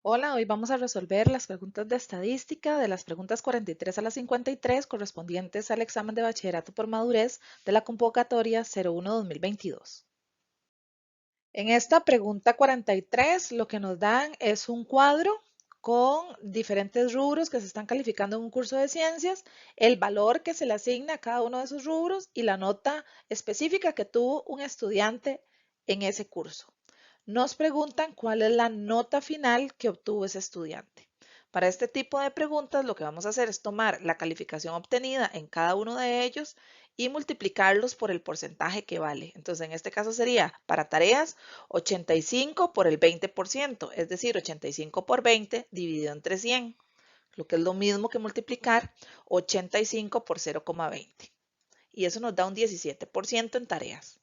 Hola, hoy vamos a resolver las preguntas de estadística de las preguntas 43 a las 53 correspondientes al examen de bachillerato por madurez de la convocatoria 01-2022. En esta pregunta 43 lo que nos dan es un cuadro con diferentes rubros que se están calificando en un curso de ciencias, el valor que se le asigna a cada uno de esos rubros y la nota específica que tuvo un estudiante en ese curso. Nos preguntan cuál es la nota final que obtuvo ese estudiante. Para este tipo de preguntas, lo que vamos a hacer es tomar la calificación obtenida en cada uno de ellos y multiplicarlos por el porcentaje que vale. Entonces, en este caso sería para tareas 85 por el 20%, es decir, 85 por 20 dividido entre 100, lo que es lo mismo que multiplicar 85 por 0,20. Y eso nos da un 17% en tareas.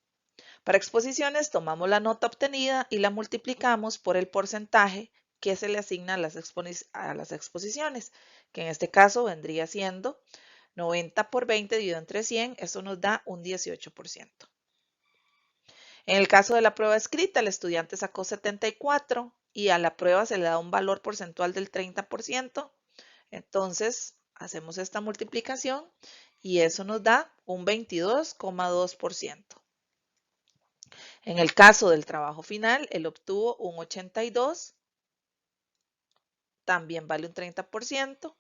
Para exposiciones, tomamos la nota obtenida y la multiplicamos por el porcentaje que se le asigna a las exposiciones, que en este caso vendría siendo 90 por 20 dividido entre 100, eso nos da un 18%. En el caso de la prueba escrita, el estudiante sacó 74 y a la prueba se le da un valor porcentual del 30%. Entonces, hacemos esta multiplicación y eso nos da un 22,2%. En el caso del trabajo final, él obtuvo un 82, también vale un 30%.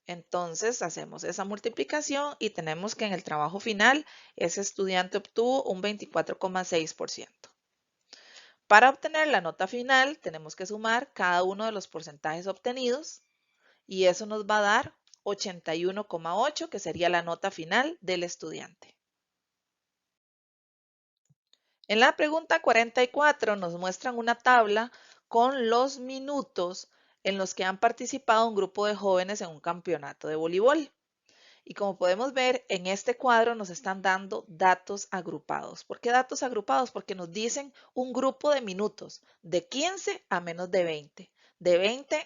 Entonces hacemos esa multiplicación y tenemos que en el trabajo final ese estudiante obtuvo un 24,6%. Para obtener la nota final tenemos que sumar cada uno de los porcentajes obtenidos y eso nos va a dar 81,8, que sería la nota final del estudiante. En la pregunta 44 nos muestran una tabla con los minutos en los que han participado un grupo de jóvenes en un campeonato de voleibol. Y como podemos ver, en este cuadro nos están dando datos agrupados. ¿Por qué datos agrupados? Porque nos dicen un grupo de minutos, de 15 a menos de 20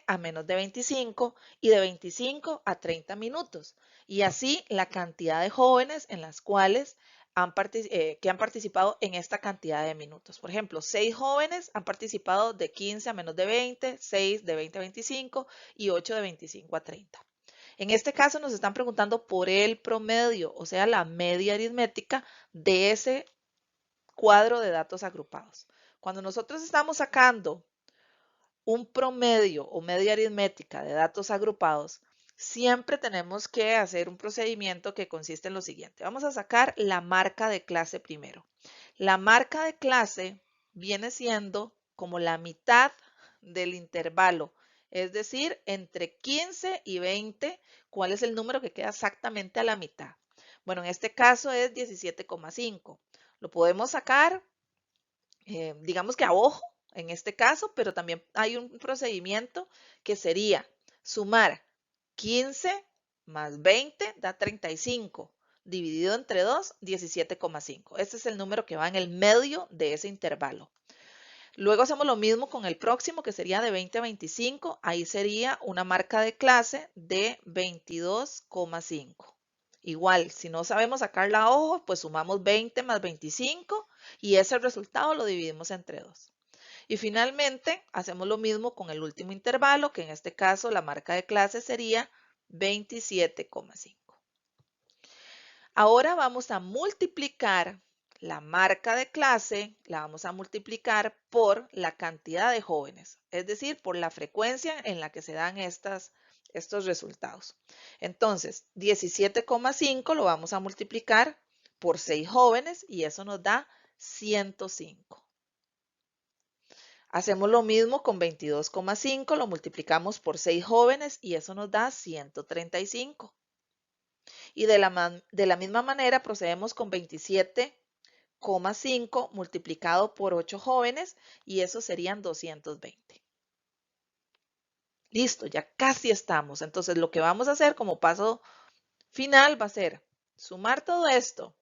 a menos de 25 y de 25 a 30 minutos. Y así la cantidad de jóvenes en las cuales que han participado en esta cantidad de minutos. Por ejemplo, 6 jóvenes han participado de 15 a menos de 20, 6 de 20 a 25 y 8 de 25 a 30. En este caso nos están preguntando por el promedio, o sea, la media aritmética de ese cuadro de datos agrupados. Cuando nosotros estamos sacando un promedio o media aritmética de datos agrupados, siempre tenemos que hacer un procedimiento que consiste en lo siguiente. Vamos a sacar la marca de clase primero. La marca de clase viene siendo como la mitad del intervalo, es decir, entre 15 y 20, ¿cuál es el número que queda exactamente a la mitad? Bueno, en este caso es 17,5. Lo podemos sacar, digamos que a ojo, en este caso, pero también hay un procedimiento que sería sumar 15 más 20 da 35, dividido entre 2, 17,5. Este es el número que va en el medio de ese intervalo. Luego hacemos lo mismo con el próximo, que sería de 20 a 25. Ahí sería una marca de clase de 22,5. Igual, si no sabemos sacarla a ojo, pues sumamos 20 más 25 y ese resultado lo dividimos entre 2. Y finalmente, hacemos lo mismo con el último intervalo, que en este caso la marca de clase sería 27,5. Ahora vamos a multiplicar la marca de clase, la vamos a multiplicar por la cantidad de jóvenes, es decir, por la frecuencia en la que se dan estos resultados. Entonces, 17,5 lo vamos a multiplicar por 6 jóvenes y eso nos da 105. Hacemos lo mismo con 22,5, lo multiplicamos por 6 jóvenes y eso nos da 135. Y de la misma manera procedemos con 27,5 multiplicado por 8 jóvenes y eso serían 220. Listo, ya casi estamos. Entonces lo que vamos a hacer como paso final va a ser sumar todo esto,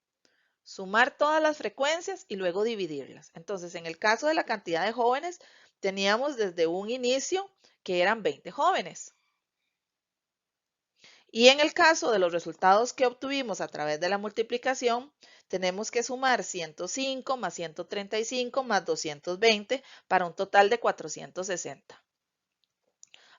sumar todas las frecuencias y luego dividirlas. Entonces en el caso de la cantidad de jóvenes teníamos desde un inicio que eran 20 jóvenes. Y en el caso de los resultados que obtuvimos a través de la multiplicación, tenemos que sumar 105 más 135 más 220 para un total de 460.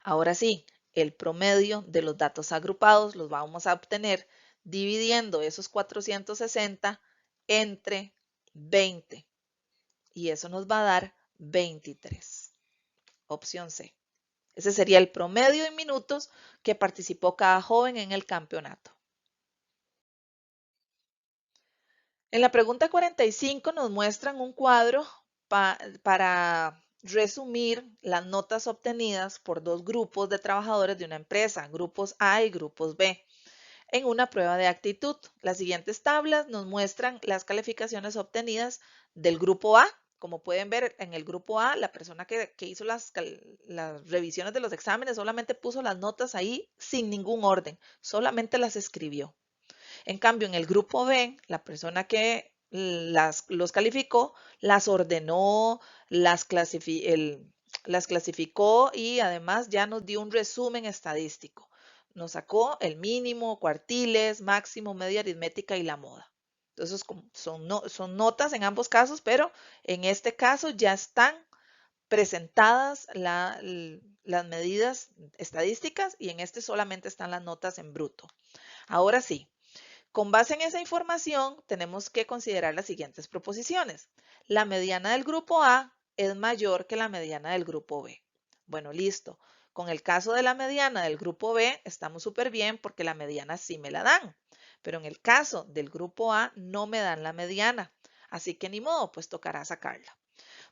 Ahora sí, el promedio de los datos agrupados los vamos a obtener dividiendo esos 460 entre 20 y eso nos va a dar 23. Opción C. Ese sería el promedio de minutos que participó cada joven en el campeonato. En la pregunta 45 nos muestran un cuadro para resumir las notas obtenidas por dos grupos de trabajadores de una empresa, grupos A y grupos B, en una prueba de actitud. Las siguientes tablas nos muestran las calificaciones obtenidas del grupo A. Como pueden ver, en el grupo A, la persona que hizo las revisiones de los exámenes solamente puso las notas ahí sin ningún orden, solamente las escribió. En cambio, en el grupo B, la persona que los calificó, las ordenó, las clasificó y además ya nos dio un resumen estadístico. Nos sacó el mínimo, cuartiles, máximo, media aritmética y la moda. Entonces son notas en ambos casos, pero en este caso ya están presentadas las medidas estadísticas y en este solamente están las notas en bruto. Ahora sí, con base en esa información, tenemos que considerar las siguientes proposiciones. La mediana del grupo A es mayor que la mediana del grupo B. Bueno, listo. Con el caso de la mediana del grupo B, estamos súper bien porque la mediana sí me la dan. Pero en el caso del grupo A, no me dan la mediana. Así que ni modo, pues tocará sacarla.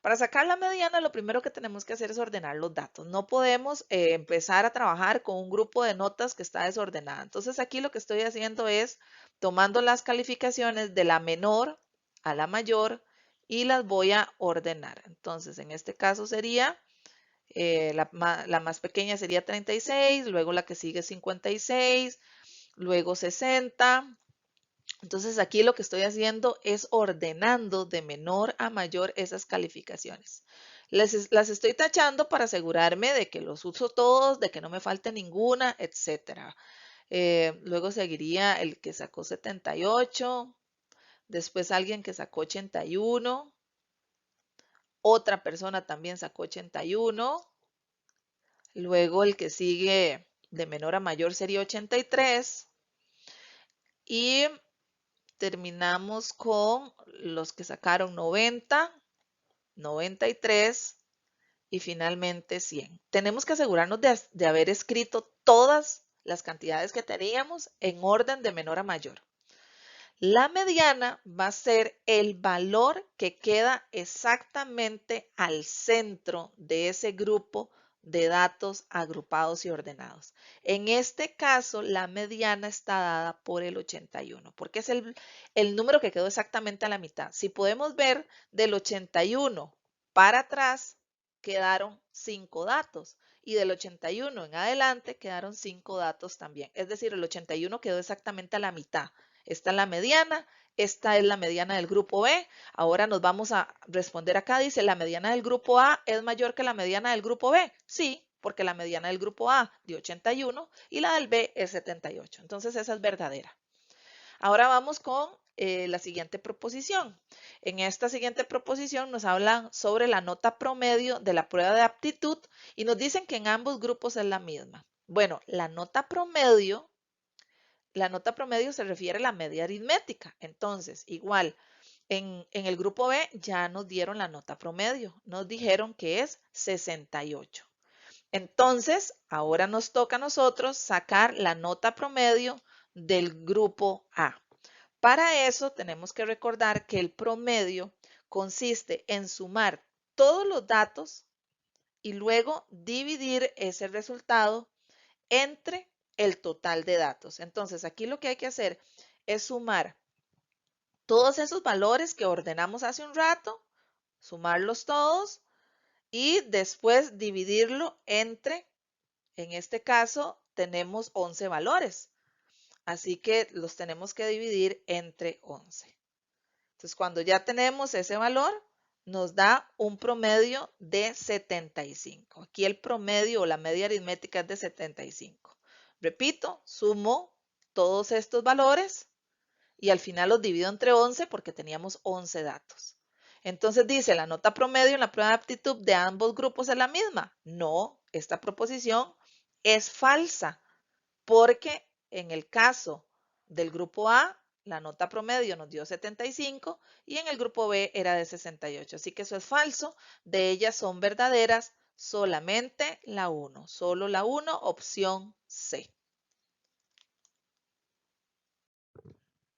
Para sacar la mediana, lo primero que tenemos que hacer es ordenar los datos. No podemos empezar a trabajar con un grupo de notas que está desordenada. Entonces aquí lo que estoy haciendo es tomando las calificaciones de la menor a la mayor y las voy a ordenar. Entonces en este caso sería, la más pequeña sería 36, luego la que sigue 56, luego 60. Entonces aquí lo que estoy haciendo es ordenando de menor a mayor esas calificaciones. Las estoy tachando para asegurarme de que los uso todos, de que no me falte ninguna, etc. Luego seguiría el que sacó 78, después alguien que sacó 81, otra persona también sacó 81, luego el que sigue de menor a mayor sería 83 y terminamos con los que sacaron 90, 93 y finalmente 100. Tenemos que asegurarnos de haber escrito todas las cantidades que teníamos en orden de menor a mayor. La mediana va a ser el valor que queda exactamente al centro de ese grupo de datos agrupados y ordenados. En este caso, la mediana está dada por el 81, porque es el número que quedó exactamente a la mitad. Si podemos ver, del 81 para atrás quedaron 5 datos y del 81 en adelante quedaron 5 datos también. Es decir, el 81 quedó exactamente a la mitad. Esta es la mediana, esta es la mediana del grupo B. Ahora nos vamos a responder acá. Dice, ¿la mediana del grupo A es mayor que la mediana del grupo B? Sí, porque la mediana del grupo A dio 81 y la del B es 78. Entonces esa es verdadera. Ahora vamos con la siguiente proposición. En esta siguiente proposición nos hablan sobre la nota promedio de la prueba de aptitud y nos dicen que en ambos grupos es la misma. Bueno, la nota promedio se refiere a la media aritmética. Entonces, igual, en el grupo B ya nos dieron la nota promedio. Nos dijeron que es 68. Entonces, ahora nos toca a nosotros sacar la nota promedio del grupo A. Para eso tenemos que recordar que el promedio consiste en sumar todos los datos y luego dividir ese resultado entre el total de datos. Entonces, aquí lo que hay que hacer es sumar todos esos valores que ordenamos hace un rato, sumarlos todos y después dividirlo entre, en este caso, tenemos 11 valores. Así que los tenemos que dividir entre 11. Entonces, cuando ya tenemos ese valor, nos da un promedio de 75. Aquí el promedio o la media aritmética es de 75. Repito, sumo todos estos valores y al final los divido entre 11 porque teníamos 11 datos. Entonces dice, ¿la nota promedio en la prueba de aptitud de ambos grupos es la misma? No, esta proposición es falsa, porque en el caso del grupo A, la nota promedio nos dio 75 y en el grupo B era de 68. Así que eso es falso. De ellas son verdaderas solamente la 1. Solo la 1, opción C.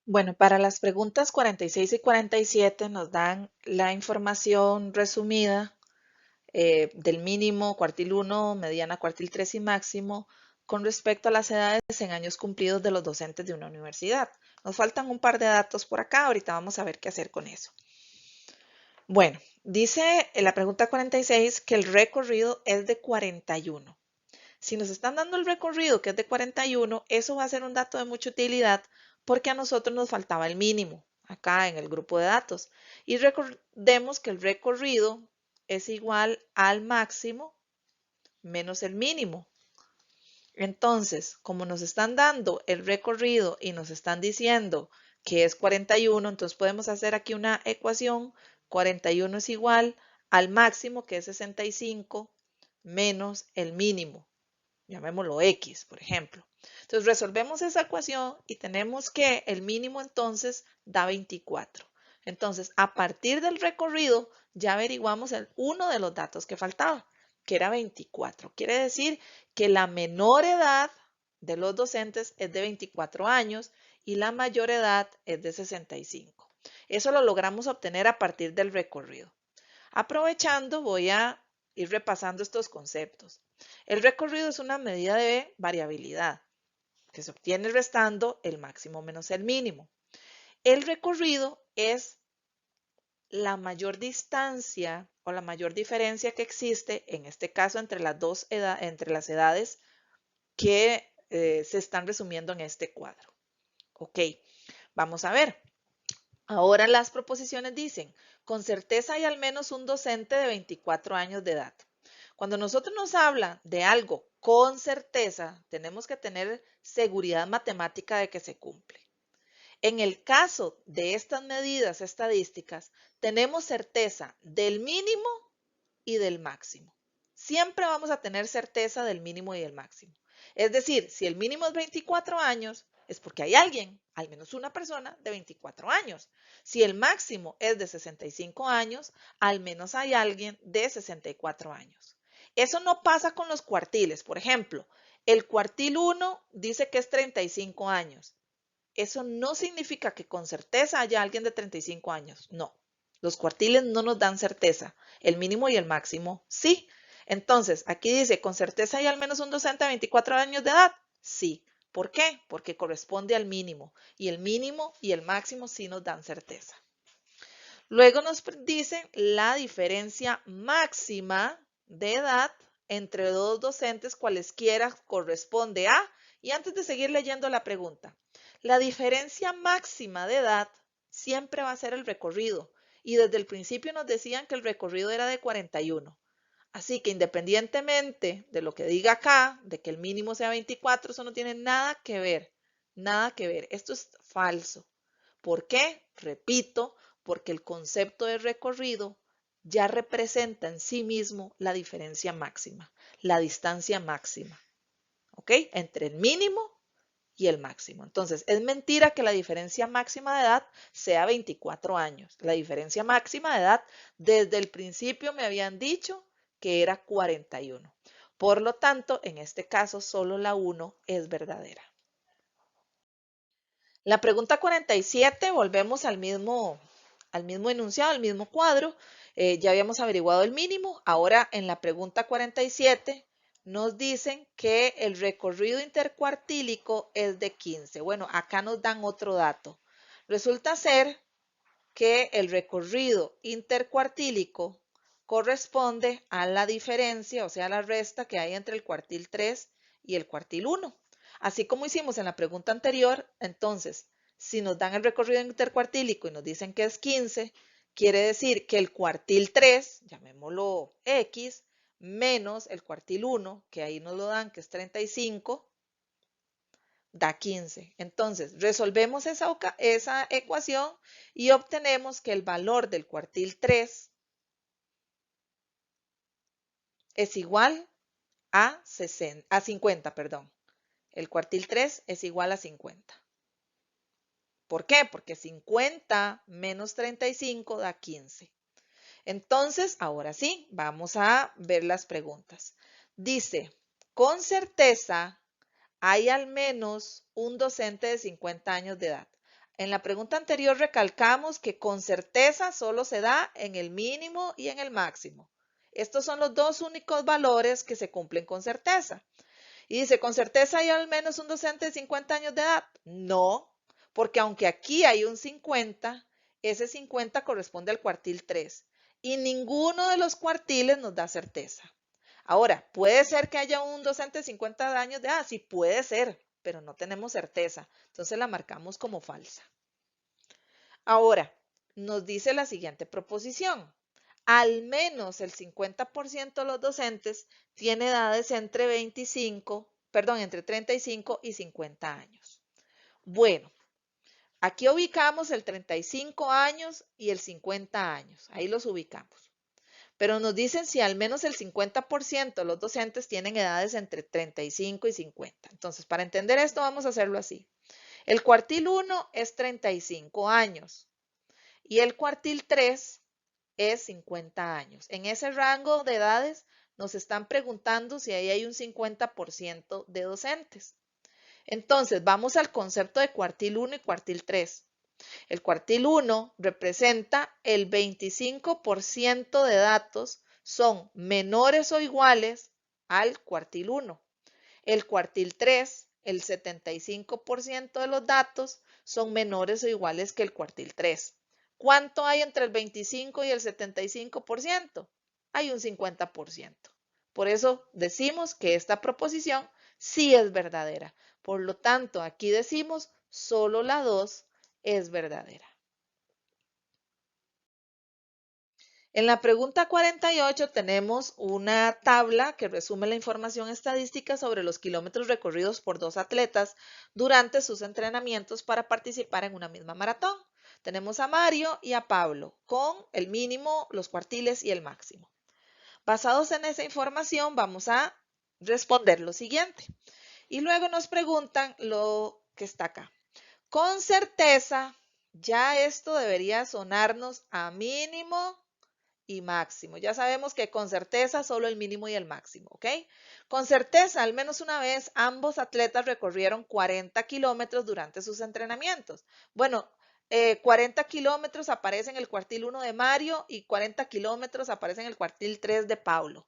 Bueno, para las preguntas 46 y 47 nos dan la información resumida del mínimo, cuartil 1, mediana, cuartil 3 y máximo con respecto a las edades en años cumplidos de los docentes de una universidad. Nos faltan un par de datos por acá, ahorita vamos a ver qué hacer con eso. Bueno, dice en la pregunta 46 que el recorrido es de 41. Si nos están dando el recorrido que es de 41, eso va a ser un dato de mucha utilidad porque a nosotros nos faltaba el mínimo acá en el grupo de datos. Y recordemos que el recorrido es igual al máximo menos el mínimo. Entonces, como nos están dando el recorrido y nos están diciendo que es 41, entonces podemos hacer aquí una ecuación. 41 es igual al máximo, que es 65, menos el mínimo. Llamémoslo X, por ejemplo. Entonces resolvemos esa ecuación y tenemos que el mínimo entonces da 24. Entonces, a partir del recorrido ya averiguamos uno de los datos que faltaba, que era 24. Quiere decir que la menor edad de los docentes es de 24 años y la mayor edad es de 65. Eso lo logramos obtener a partir del recorrido. Aprovechando, voy a ir repasando estos conceptos. El recorrido es una medida de variabilidad que se obtiene restando el máximo menos el mínimo. El recorrido es la mayor distancia o la mayor diferencia que existe, en este caso, entre las edades que se están resumiendo en este cuadro. Ok, vamos a ver. Ahora las proposiciones dicen, con certeza hay al menos un docente de 24 años de edad. Cuando nosotros nos habla de algo con certeza, tenemos que tener seguridad matemática de que se cumple. En el caso de estas medidas estadísticas, tenemos certeza del mínimo y del máximo. Siempre vamos a tener certeza del mínimo y del máximo. Es decir, si el mínimo es 24 años, es porque hay alguien, al menos una persona, de 24 años. Si el máximo es de 65 años, al menos hay alguien de 64 años. Eso no pasa con los cuartiles. Por ejemplo, el cuartil 1 dice que es 35 años. Eso no significa que con certeza haya alguien de 35 años. No, los cuartiles no nos dan certeza. El mínimo y el máximo sí. Entonces, aquí dice, ¿con certeza hay al menos un docente de 24 años de edad? Sí. ¿Por qué? Porque corresponde al mínimo. Y el mínimo y el máximo sí nos dan certeza. Luego nos dice la diferencia máxima de edad entre dos docentes cualesquiera corresponde a, y antes de seguir leyendo la pregunta, la diferencia máxima de edad siempre va a ser el recorrido y desde el principio nos decían que el recorrido era de 41. Así que independientemente de lo que diga acá, de que el mínimo sea 24, eso no tiene nada que ver, nada que ver. Esto es falso. ¿Por qué? Repito, porque el concepto de recorrido ya representa en sí mismo la diferencia máxima, la distancia máxima, ¿ok? Entre el mínimo y el máximo. Entonces, es mentira que la diferencia máxima de edad sea 24 años. La diferencia máxima de edad, desde el principio me habían dicho que era 41. Por lo tanto, en este caso, solo la 1 es verdadera. La pregunta 47, volvemos al mismo enunciado, al mismo cuadro. Ya habíamos averiguado el mínimo. Ahora, en la pregunta 47, nos dicen que el recorrido intercuartílico es de 15. Bueno, acá nos dan otro dato. Resulta ser que el recorrido intercuartílico corresponde a la diferencia, o sea, la resta que hay entre el cuartil 3 y el cuartil 1. Así como hicimos en la pregunta anterior, entonces, si nos dan el recorrido intercuartílico y nos dicen que es 15, quiere decir que el cuartil 3, llamémoslo X, menos el cuartil 1, que ahí nos lo dan, que es 35, da 15. Entonces, resolvemos esa ecuación y obtenemos que el valor del cuartil 3 es igual a 50, perdón. El cuartil 3 es igual a 50. ¿Por qué? Porque 50 menos 35 da 15. Entonces, ahora sí, vamos a ver las preguntas. Dice, con certeza hay al menos un docente de 50 años de edad. En la pregunta anterior recalcamos que con certeza solo se da en el mínimo y en el máximo. Estos son los dos únicos valores que se cumplen con certeza. Y dice, ¿con certeza hay al menos un docente de 50 años de edad? No, porque aunque aquí hay un 50, ese 50 corresponde al cuartil 3 y ninguno de los cuartiles nos da certeza. Ahora, ¿puede ser que haya un docente de 50 años de edad? Sí, puede ser, pero no tenemos certeza. Entonces la marcamos como falsa. Ahora, nos dice la siguiente proposición. Al menos el 50% de los docentes tiene edades entre 35 y 50 años. Bueno, aquí ubicamos el 35 años y el 50 años. Ahí los ubicamos. Pero nos dicen si al menos el 50% de los docentes tienen edades entre 35 y 50. Entonces, para entender esto, vamos a hacerlo así. El cuartil 1 es 35 años y el cuartil 3 es 50 años. En ese rango de edades nos están preguntando si ahí hay un 50% de docentes. Entonces, vamos al concepto de cuartil 1 y cuartil 3. El cuartil 1 representa el 25% de datos son menores o iguales al cuartil 1. El cuartil 3, el 75% de los datos son menores o iguales que el cuartil 3. ¿Cuánto hay entre el 25 y el 75%? Hay un 50%. Por eso decimos que esta proposición sí es verdadera. Por lo tanto, aquí decimos solo la 2 es verdadera. En la pregunta 48 tenemos una tabla que resume la información estadística sobre los kilómetros recorridos por dos atletas durante sus entrenamientos para participar en una misma maratón. Tenemos a Mario y a Pablo con el mínimo, los cuartiles y el máximo. Basados en esa información vamos a responder lo siguiente. Y luego nos preguntan lo que está acá. Con certeza, ya esto debería sonarnos a mínimo y máximo. Ya sabemos que con certeza solo el mínimo y el máximo, ¿ok? Con certeza, al menos una vez, ambos atletas recorrieron 40 kilómetros durante sus entrenamientos. Bueno, 40 kilómetros aparece en el cuartil 1 de Mario y 40 kilómetros aparece en el cuartil 3 de Paulo.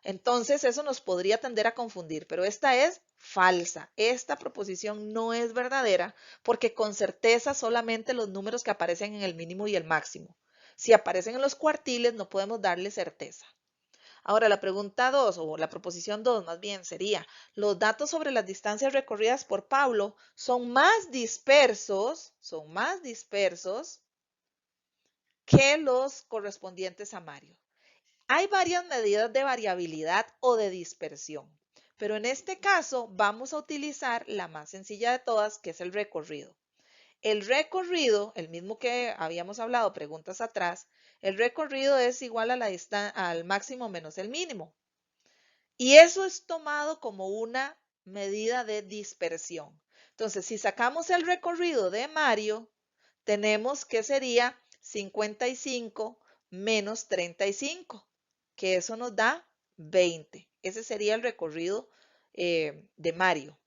Entonces, eso nos podría tender a confundir, pero esta es falsa. Esta proposición no es verdadera porque con certeza solamente los números que aparecen en el mínimo y el máximo. Si aparecen en los cuartiles, no podemos darle certeza. Ahora, la pregunta 2, o la proposición 2 más bien, sería, los datos sobre las distancias recorridas por Pablo son más dispersos que los correspondientes a Mario. Hay varias medidas de variabilidad o de dispersión, pero en este caso vamos a utilizar la más sencilla de todas, que es el recorrido. El recorrido, el mismo que habíamos hablado preguntas atrás, el recorrido es igual a al máximo menos el mínimo. Y eso es tomado como una medida de dispersión. Entonces, si sacamos el recorrido de Mario, tenemos que sería 55 menos 35, que eso nos da 20. Ese sería el recorrido de Mario.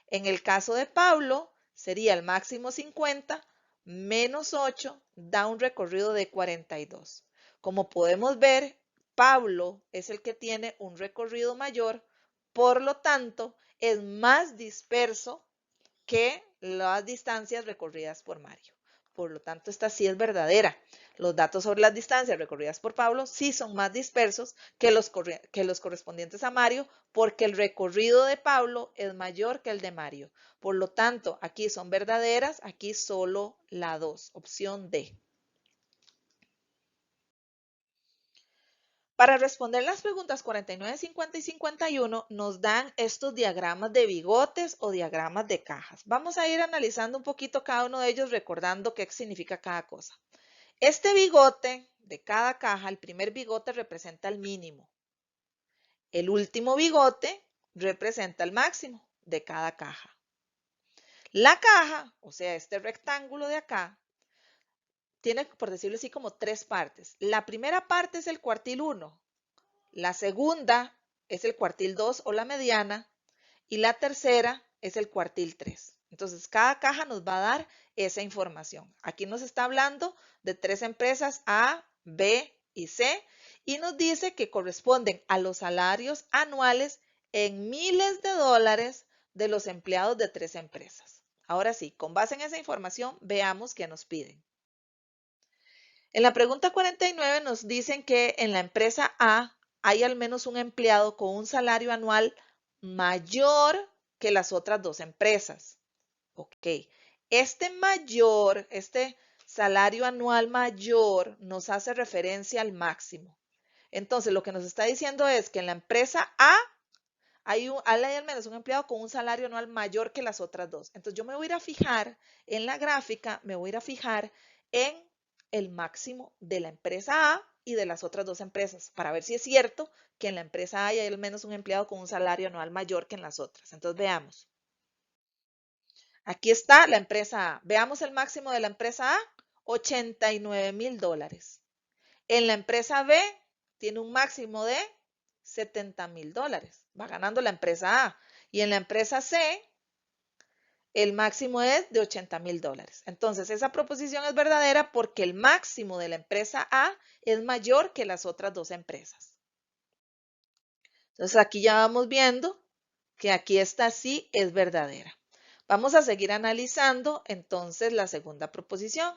En el caso de Pablo, sería el máximo 50 menos 8, da un recorrido de 42. Como podemos ver, Pablo es el que tiene un recorrido mayor, por lo tanto, es más disperso que las distancias recorridas por Mario. Por lo tanto, esta sí es verdadera. Los datos sobre las distancias recorridas por Pablo sí son más dispersos que los correspondientes a Mario, porque el recorrido de Pablo es mayor que el de Mario. Por lo tanto, aquí son verdaderas, aquí solo la 2, opción D. Para responder las preguntas 49, 50 y 51 nos dan estos diagramas de bigotes o diagramas de cajas. Vamos a ir analizando un poquito cada uno de ellos recordando qué significa cada cosa. Este bigote de cada caja, el primer bigote representa el mínimo. El último bigote representa el máximo de cada caja. La caja, o sea, este rectángulo de acá, tiene, por decirlo así, como tres partes. La primera parte es el cuartil 1, la segunda es el cuartil 2 o la mediana, y la tercera es el cuartil 3. Entonces, cada caja nos va a dar esa información. Aquí nos está hablando de tres empresas A, B y C y nos dice que corresponden a los salarios anuales en miles de dólares de los empleados de tres empresas. Ahora sí, con base en esa información, veamos qué nos piden. En la pregunta 49 nos dicen que en la empresa A hay al menos un empleado con un salario anual mayor que las otras dos empresas. Ok, este salario anual mayor nos hace referencia al máximo. Entonces, lo que nos está diciendo es que en la empresa A hay al menos un empleado con un salario anual mayor que las otras dos. Entonces, yo me voy a ir a fijar en la gráfica, me voy a ir a fijar en el máximo de la empresa A y de las otras dos empresas para ver si es cierto que en la empresa A hay al menos un empleado con un salario anual mayor que en las otras. Entonces, veamos. Aquí está la empresa A. Veamos el máximo de la empresa A, 89,000 dólares. En la empresa B tiene un máximo de 70,000 dólares. Va ganando la empresa A. Y en la empresa C, el máximo es de 80,000 dólares. Entonces, esa proposición es verdadera porque el máximo de la empresa A es mayor que las otras dos empresas. Entonces, aquí ya vamos viendo que aquí esta sí es verdadera. Vamos a seguir analizando entonces la segunda proposición.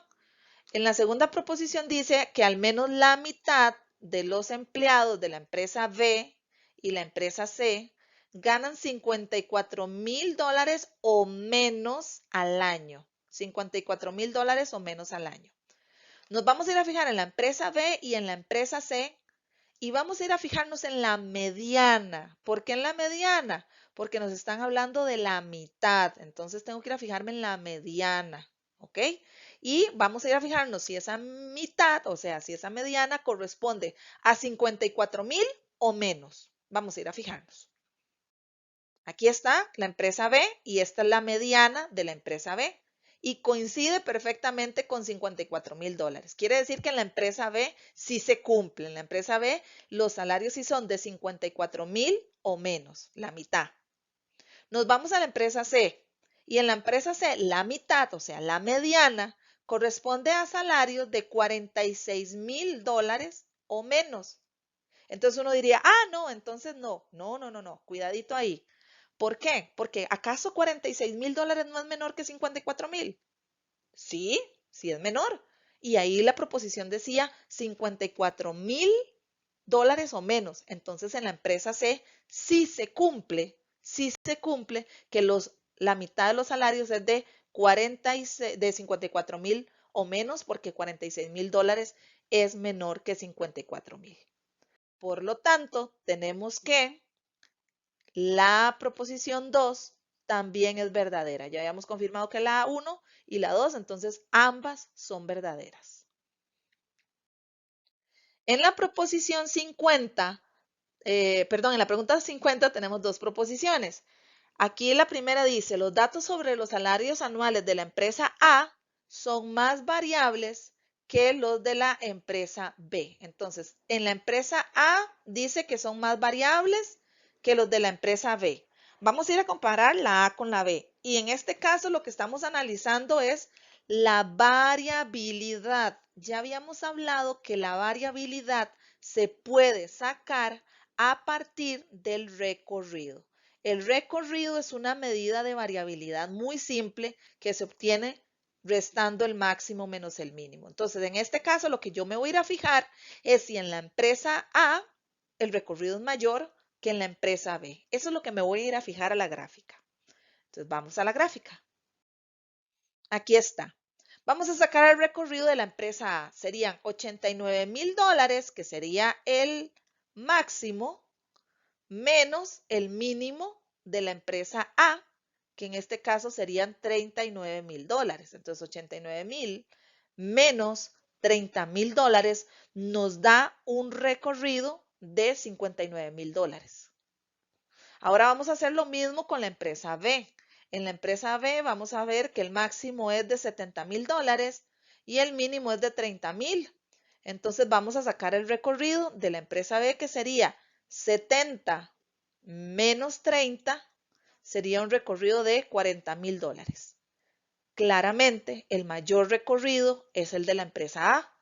En la segunda proposición dice que al menos la mitad de los empleados de la empresa B y la empresa C ganan 54,000 dólares o menos al año. 54,000 dólares o menos al año. Nos vamos a ir a fijar en la empresa B y en la empresa C y vamos a ir a fijarnos en la mediana. ¿Por qué en la mediana? Porque nos están hablando de la mitad. Entonces tengo que ir a fijarme en la mediana. ¿Ok? Y vamos a ir a fijarnos si esa mitad, o sea, si esa mediana corresponde a 54,000 o menos. Vamos a ir a fijarnos. Aquí está la empresa B y esta es la mediana de la empresa B. Y coincide perfectamente con 54,000 dólares. Quiere decir que en la empresa B sí se cumple. En la empresa B los salarios sí son de 54,000 o menos, la mitad. Nos vamos a la empresa C. Y en la empresa C la mitad, o sea, la mediana, corresponde a salarios de 46,000 dólares o menos. Entonces uno diría, no, entonces no, no, cuidadito ahí. ¿Por qué? Porque ¿acaso 46,000 dólares no es menor que 54,000? Sí, sí es menor. Y ahí la proposición decía 54,000 dólares o menos. Entonces en la empresa C sí se cumple que la mitad de los salarios es de 54,000 o menos porque 46,000 dólares es menor que 54,000. Por lo tanto, tenemos que la proposición 2 también es verdadera. Ya habíamos confirmado que la 1 y la 2, entonces ambas son verdaderas. En la proposición 50, en la pregunta 50 tenemos dos proposiciones. Aquí la primera dice, los datos sobre los salarios anuales de la empresa A son más variables que los de la empresa B. Entonces, en la empresa A dice que son más variables que los de la empresa B. Vamos a ir a comparar la A con la B. Y en este caso lo que estamos analizando es la variabilidad. Ya habíamos hablado que la variabilidad se puede sacar a partir del recorrido. El recorrido es una medida de variabilidad muy simple que se obtiene restando el máximo menos el mínimo. Entonces, en este caso, lo que yo me voy a ir a fijar es si en la empresa A el recorrido es mayor que en la empresa B. Eso es lo que me voy a ir a fijar a la gráfica. Entonces, vamos a la gráfica. Aquí está. Vamos a sacar el recorrido de la empresa A. Serían 89,000 dólares, que sería el máximo, menos el mínimo de la empresa A, que en este caso serían 39,000 dólares. Entonces, 89,000 menos 30,000 dólares nos da un recorrido de $59,000. Ahora vamos a hacer lo mismo con la empresa B. En la empresa B vamos a ver que el máximo es de $70,000 y el mínimo es de $30,000. Entonces vamos a sacar el recorrido de la empresa B, que sería 70 menos 30, sería un recorrido de $40,000. Claramente, el mayor recorrido es el de la empresa A,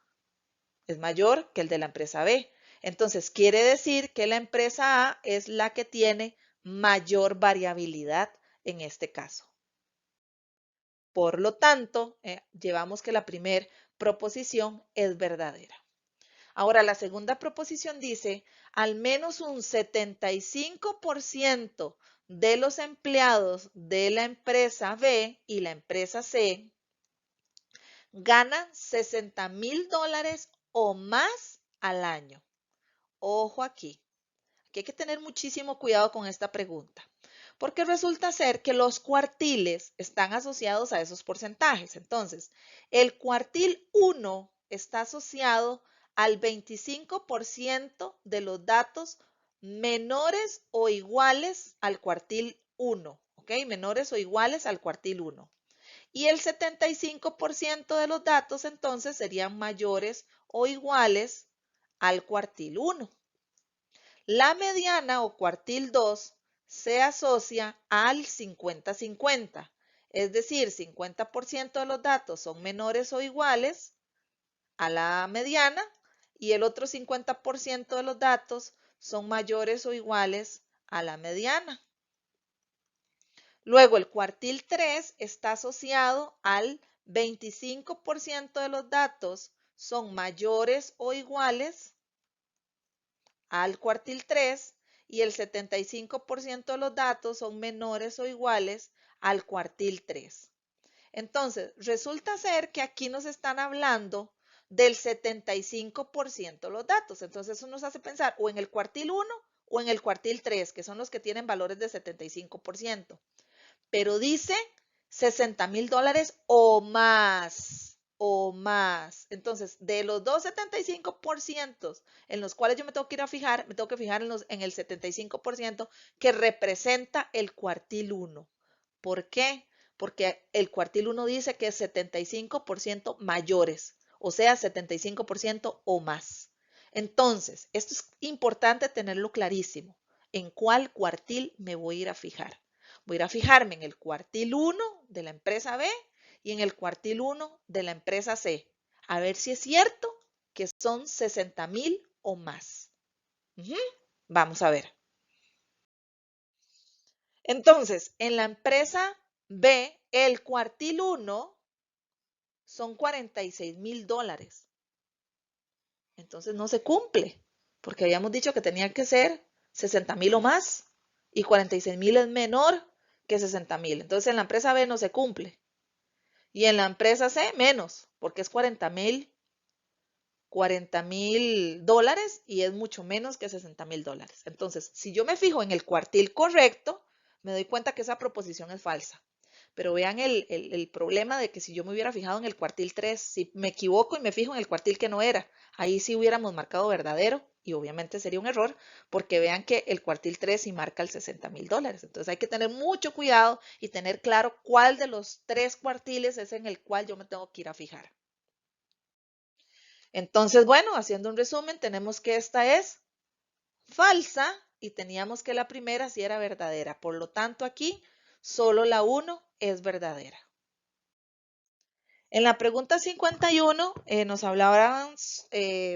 es mayor que el de la empresa B. Entonces, quiere decir que la empresa A es la que tiene mayor variabilidad en este caso. Por lo tanto, llevamos que la primera proposición es verdadera. Ahora, la segunda proposición dice, al menos un 75% de los empleados de la empresa B y la empresa C ganan $60,000 o más al año. Ojo aquí. Aquí hay que tener muchísimo cuidado con esta pregunta, porque resulta ser que los cuartiles están asociados a esos porcentajes. Entonces, el cuartil 1 está asociado al 25% de los datos menores o iguales al cuartil 1, ¿ok? Menores o iguales al cuartil 1. Y el 75% de los datos entonces serían mayores o iguales al cuartil 1. La mediana o cuartil 2 se asocia al 50-50, es decir, 50% de los datos son menores o iguales a la mediana y el otro 50% de los datos son mayores o iguales a la mediana. Luego, el cuartil 3 está asociado al 25% de los datos son mayores o iguales al cuartil 3 y el 75% de los datos son menores o iguales al cuartil 3. Entonces, resulta ser que aquí nos están hablando del 75% de los datos. Entonces, eso nos hace pensar o en el cuartil 1 o en el cuartil 3, que son los que tienen valores de 75%. Pero dice $60,000 o más, o más. Entonces, de los dos 75% en los cuales yo me tengo que ir a fijar, me tengo que fijar en el 75% que representa el cuartil 1. ¿Por qué? Porque el cuartil 1 dice que es 75% mayores, o sea, 75% o más. Entonces, esto es importante tenerlo clarísimo. ¿En cuál cuartil me voy a ir a fijar? Voy a ir a fijarme en el cuartil 1 de la empresa B y en el cuartil 1 de la empresa C. A ver si es cierto que son 60,000 o más. Vamos a ver. Entonces, en la empresa B, el cuartil 1 son $46,000. Entonces no se cumple, porque habíamos dicho que tenía que ser 60,000 o más y 46,000 es menor que 60,000. Entonces en la empresa B no se cumple. Y en la empresa C menos, porque es $40,000 y es mucho menos que $60,000. Entonces, si yo me fijo en el cuartil correcto, me doy cuenta que esa proposición es falsa. Pero vean el problema de que si yo me hubiera fijado en el cuartil 3, si me equivoco y me fijo en el cuartil que no era, ahí sí hubiéramos marcado verdadero y obviamente sería un error porque vean que el cuartil 3 sí marca el $60,000. Entonces hay que tener mucho cuidado y tener claro cuál de los tres cuartiles es en el cual yo me tengo que ir a fijar. Entonces, bueno, haciendo un resumen, tenemos que esta es falsa y teníamos que la primera sí era verdadera. Por lo tanto, aquí solo la 1 es verdadera. En la pregunta 51 nos hablaban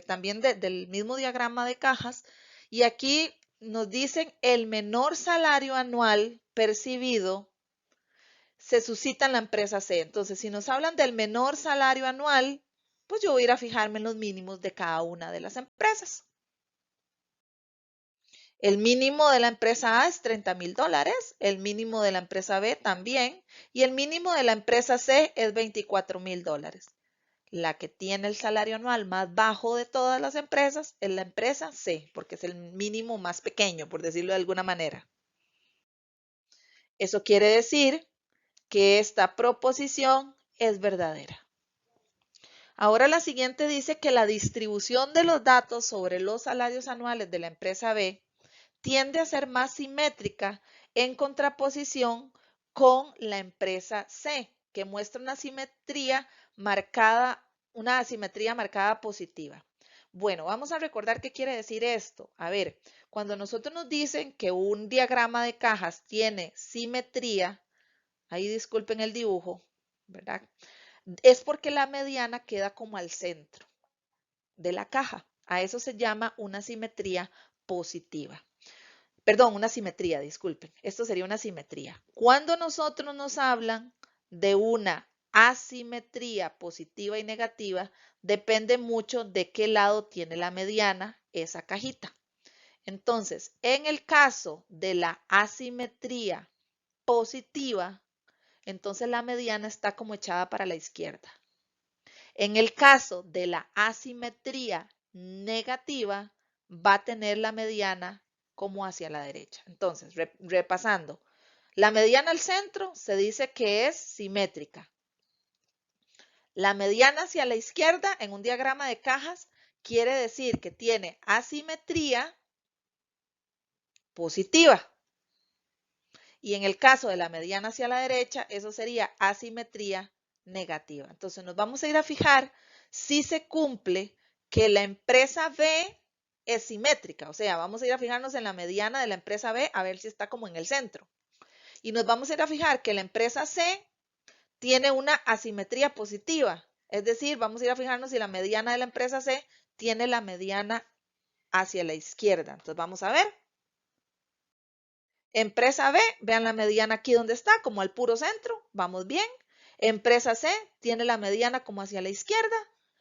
también del mismo diagrama de cajas y aquí nos dicen el menor salario anual percibido se suscita en la empresa C. Entonces, si nos hablan del menor salario anual, pues yo voy a ir a fijarme en los mínimos de cada una de las empresas. El mínimo de la empresa A es $30,000, el mínimo de la empresa B también, y el mínimo de la empresa C es $24,000. La que tiene el salario anual más bajo de todas las empresas es la empresa C, porque es el mínimo más pequeño, por decirlo de alguna manera. Eso quiere decir que esta proposición es verdadera. Ahora la siguiente dice que la distribución de los datos sobre los salarios anuales de la empresa B tiende a ser más simétrica en contraposición con la empresa C, que muestra una asimetría marcada positiva. Bueno, vamos a recordar qué quiere decir esto. A ver, cuando nosotros nos dicen que un diagrama de cajas tiene simetría, ahí disculpen el dibujo, ¿verdad? Es porque la mediana queda como al centro de la caja. A eso se llama una simetría positiva. Perdón, una simetría, disculpen. Esto sería una simetría. Cuando nosotros nos hablan de una asimetría positiva y negativa, depende mucho de qué lado tiene la mediana esa cajita. Entonces, en el caso de la asimetría positiva, entonces la mediana está como echada para la izquierda. En el caso de la asimetría negativa, va a tener la mediana como hacia la derecha. Entonces, repasando, la mediana al centro se dice que es simétrica. La mediana hacia la izquierda en un diagrama de cajas quiere decir que tiene asimetría positiva. Y en el caso de la mediana hacia la derecha, eso sería asimetría negativa. Entonces nos vamos a ir a fijar si se cumple que la empresa B es simétrica. O sea, vamos a ir a fijarnos en la mediana de la empresa B a ver si está como en el centro. Y nos vamos a ir a fijar que la empresa C tiene una asimetría positiva. Es decir, vamos a ir a fijarnos si la mediana de la empresa C tiene la mediana hacia la izquierda. Entonces vamos a ver. Empresa B, vean la mediana aquí donde está, como al puro centro, vamos bien. Empresa C tiene la mediana como hacia la izquierda,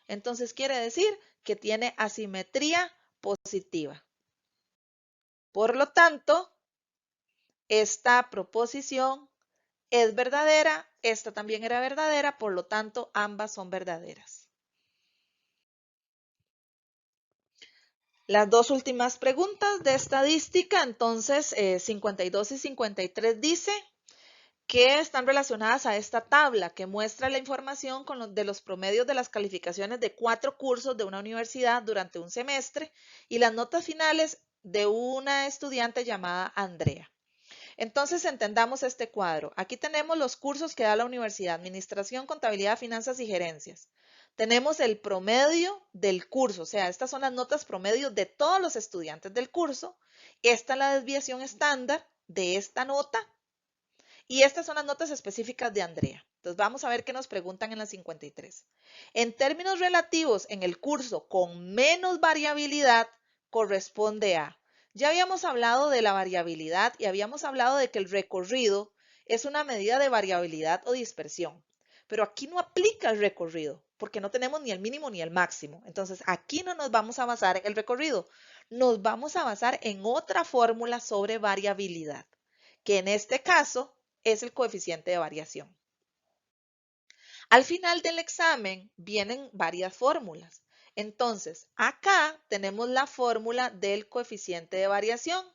entonces quiere decir que tiene asimetría positiva. Por lo tanto, esta proposición es verdadera, esta también era verdadera, por lo tanto, ambas son verdaderas. Las dos últimas preguntas de estadística, entonces 52 y 53 dice que están relacionadas a esta tabla que muestra la información de los promedios de las calificaciones de 4 cursos de una universidad durante un semestre y las notas finales de una estudiante llamada Andrea. Entonces entendamos este cuadro. Aquí tenemos los cursos que da la universidad: Administración, Contabilidad, Finanzas y Gerencias. Tenemos el promedio del curso, o sea, estas son las notas promedio de todos los estudiantes del curso. Esta es la desviación estándar de esta nota. Y estas son las notas específicas de Andrea. Entonces vamos a ver qué nos preguntan en la 53. En términos relativos, en el curso con menos variabilidad corresponde a... Ya habíamos hablado de la variabilidad y habíamos hablado de que el recorrido es una medida de variabilidad o dispersión. Pero aquí no aplica el recorrido porque no tenemos ni el mínimo ni el máximo. Entonces aquí no nos vamos a basar en el recorrido. Nos vamos a basar en otra fórmula sobre variabilidad, que en este caso es el coeficiente de variación. Al final del examen vienen varias fórmulas. Entonces, acá tenemos la fórmula del coeficiente de variación,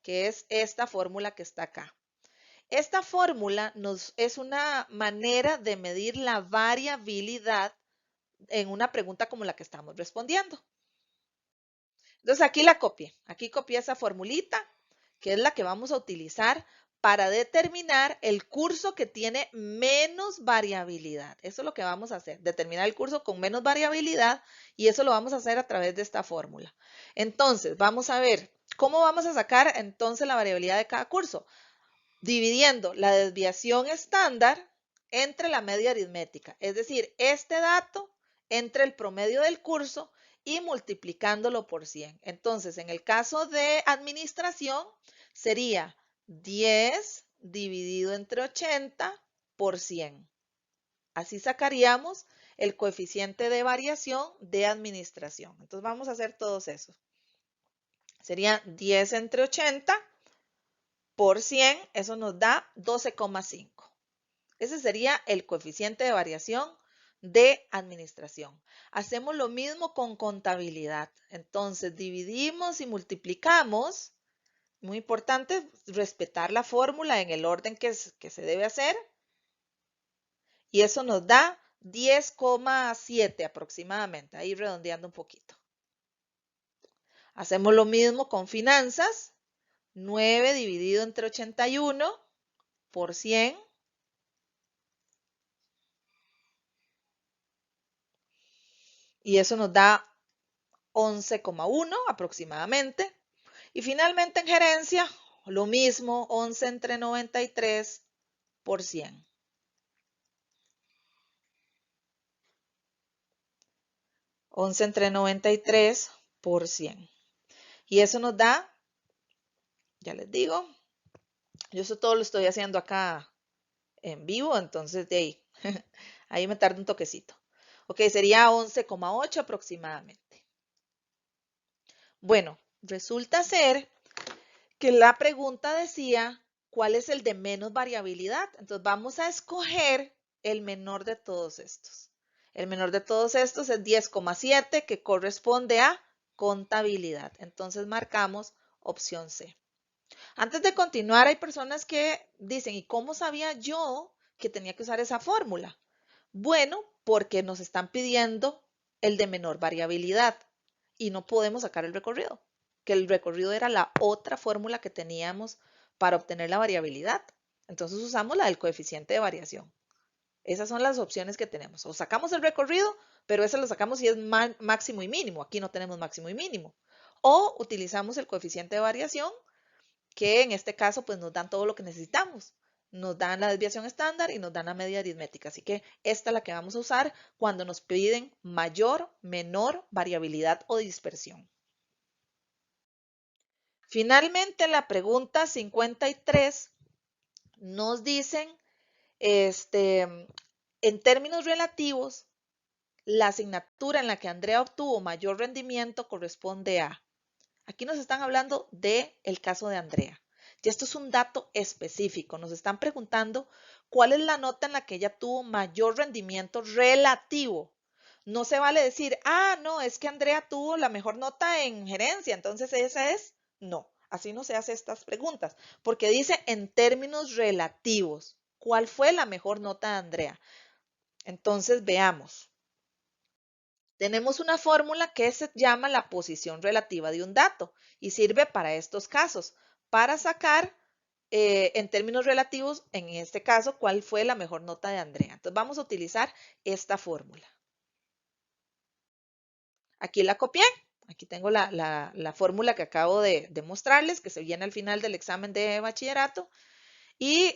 que es esta fórmula que está acá. Esta fórmula es una manera de medir la variabilidad en una pregunta como la que estamos respondiendo. Entonces, aquí copié esa formulita, que es la que vamos a utilizar para determinar el curso que tiene menos variabilidad. Eso es lo que vamos a hacer, determinar el curso con menos variabilidad, y eso lo vamos a hacer a través de esta fórmula. Entonces, vamos a ver, ¿cómo vamos a sacar entonces la variabilidad de cada curso? Dividiendo la desviación estándar entre la media aritmética, es decir, este dato entre el promedio del curso y multiplicándolo por 100. Entonces, en el caso de administración, sería 10 dividido entre 80 por 100. Así sacaríamos el coeficiente de variación de administración. Entonces, vamos a hacer todos esos. Sería 10 entre 80 por 100, eso nos da 12,5. Ese sería el coeficiente de variación de administración. Hacemos lo mismo con contabilidad. Entonces, dividimos y multiplicamos. Muy importante respetar la fórmula en el orden que se debe hacer. Y eso nos da 10,7 aproximadamente, ahí redondeando un poquito. Hacemos lo mismo con finanzas, 9 dividido entre 81 por 100. Y eso nos da 11,1 aproximadamente. Y finalmente en gerencia, lo mismo, 11 entre 93 por 100. 11 entre 93 por 100. Y eso nos da, ya les digo, yo eso todo lo estoy haciendo acá en vivo, entonces de ahí, ahí me tarda un toquecito. Ok, sería 11,8 aproximadamente. Bueno, resulta ser que la pregunta decía, ¿cuál es el de menos variabilidad? Entonces vamos a escoger el menor de todos estos. El menor de todos estos es 10,7 que corresponde a contabilidad. Entonces marcamos opción C. Antes de continuar, hay personas que dicen, ¿y cómo sabía yo que tenía que usar esa fórmula? Bueno, porque nos están pidiendo el de menor variabilidad y no podemos sacar el recorrido, que el recorrido era la otra fórmula que teníamos para obtener la variabilidad. Entonces usamos la del coeficiente de variación. Esas son las opciones que tenemos. O sacamos el recorrido, pero ese lo sacamos si es máximo y mínimo. Aquí no tenemos máximo y mínimo. O utilizamos el coeficiente de variación, que en este caso pues nos dan todo lo que necesitamos. Nos dan la desviación estándar y nos dan la media aritmética. Así que esta es la que vamos a usar cuando nos piden mayor, menor variabilidad o dispersión. Finalmente, en la pregunta 53 nos dicen, en términos relativos, la asignatura en la que Andrea obtuvo mayor rendimiento corresponde a. Aquí nos están hablando del caso de Andrea. Y esto es un dato específico. Nos están preguntando cuál es la nota en la que ella tuvo mayor rendimiento relativo. No se vale decir, no, es que Andrea tuvo la mejor nota en gerencia, entonces esa es. No, así no se hace estas preguntas, porque dice en términos relativos. ¿Cuál fue la mejor nota de Andrea? Entonces veamos. Tenemos una fórmula que se llama la posición relativa de un dato y sirve para estos casos, para sacar en términos relativos, en este caso, cuál fue la mejor nota de Andrea. Entonces vamos a utilizar esta fórmula. Aquí la copié. Aquí tengo la fórmula que acabo de mostrarles, que se viene al final del examen de bachillerato. Y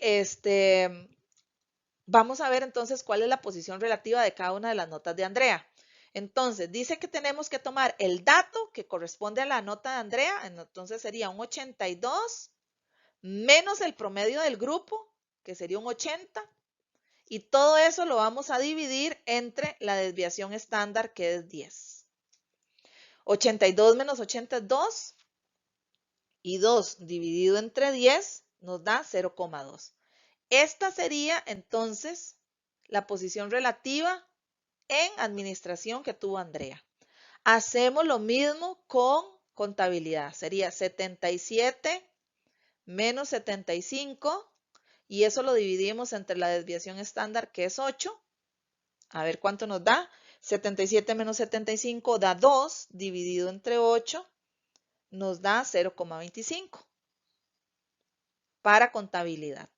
vamos a ver entonces cuál es la posición relativa de cada una de las notas de Andrea. Entonces, dice que tenemos que tomar el dato que corresponde a la nota de Andrea, entonces sería un 82 menos el promedio del grupo, que sería un 80, y todo eso lo vamos a dividir entre la desviación estándar, que es 10. 82 menos 80 es 2, y 2 dividido entre 10 nos da 0,2. Esta sería entonces la posición relativa en administración que tuvo Andrea. Hacemos lo mismo con contabilidad. Sería 77 menos 75 y eso lo dividimos entre la desviación estándar, que es 8. A ver cuánto nos da. 77 menos 75 da 2 dividido entre 8 nos da 0,25 para contabilidad.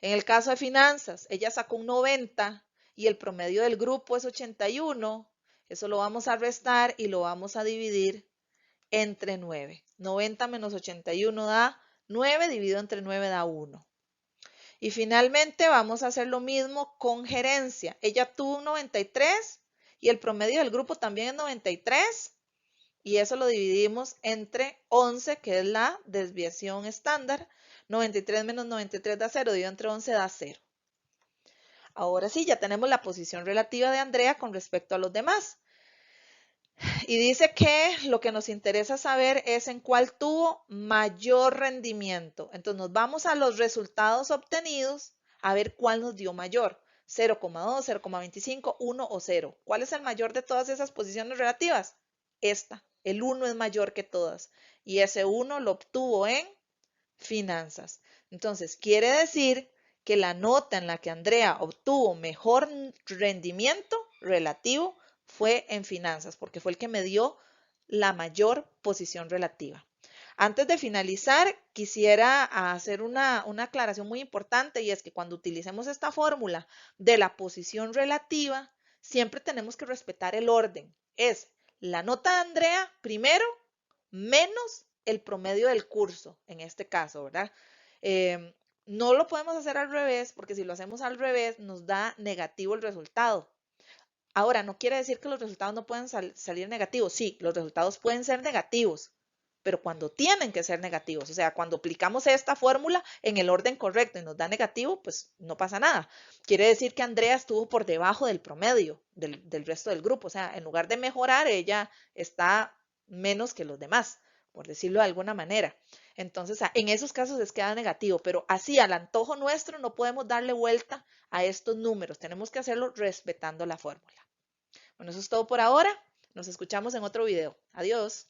En el caso de finanzas, ella sacó un 90 y el promedio del grupo es 81. Eso lo vamos a restar y lo vamos a dividir entre 9. 90 menos 81 da 9, dividido entre 9 da 1. Y finalmente vamos a hacer lo mismo con gerencia. Ella tuvo un 93 y el promedio del grupo también es 93. Y eso lo dividimos entre 11, que es la desviación estándar. 93 menos 93 da 0, dividido entre 11 da 0. Ahora sí, ya tenemos la posición relativa de Andrea con respecto a los demás. Y dice que lo que nos interesa saber es en cuál tuvo mayor rendimiento. Entonces nos vamos a los resultados obtenidos a ver cuál nos dio mayor. 0,2, 0,25, 1 o 0. ¿Cuál es el mayor de todas esas posiciones relativas? Esta. El 1 es mayor que todas. Y ese 1 lo obtuvo en finanzas. Entonces quiere decir que la nota en la que Andrea obtuvo mejor rendimiento relativo fue en finanzas, porque fue el que me dio la mayor posición relativa. Antes de finalizar, quisiera hacer una aclaración muy importante, y es que cuando utilicemos esta fórmula de la posición relativa, siempre tenemos que respetar el orden. Es la nota de Andrea primero menos el promedio del curso, en este caso, ¿verdad? No lo podemos hacer al revés, porque si lo hacemos al revés nos da negativo el resultado. Ahora, no quiere decir que los resultados no pueden salir negativos. Sí, los resultados pueden ser negativos, pero cuando tienen que ser negativos, o sea, cuando aplicamos esta fórmula en el orden correcto y nos da negativo, pues no pasa nada. Quiere decir que Andrea estuvo por debajo del promedio del resto del grupo, o sea, en lugar de mejorar, ella está menos que los demás, por decirlo de alguna manera. Entonces, en esos casos es queda negativo, pero así al antojo nuestro no podemos darle vuelta a estos números, tenemos que hacerlo respetando la fórmula. Bueno, eso es todo por ahora. Nos escuchamos en otro video. Adiós.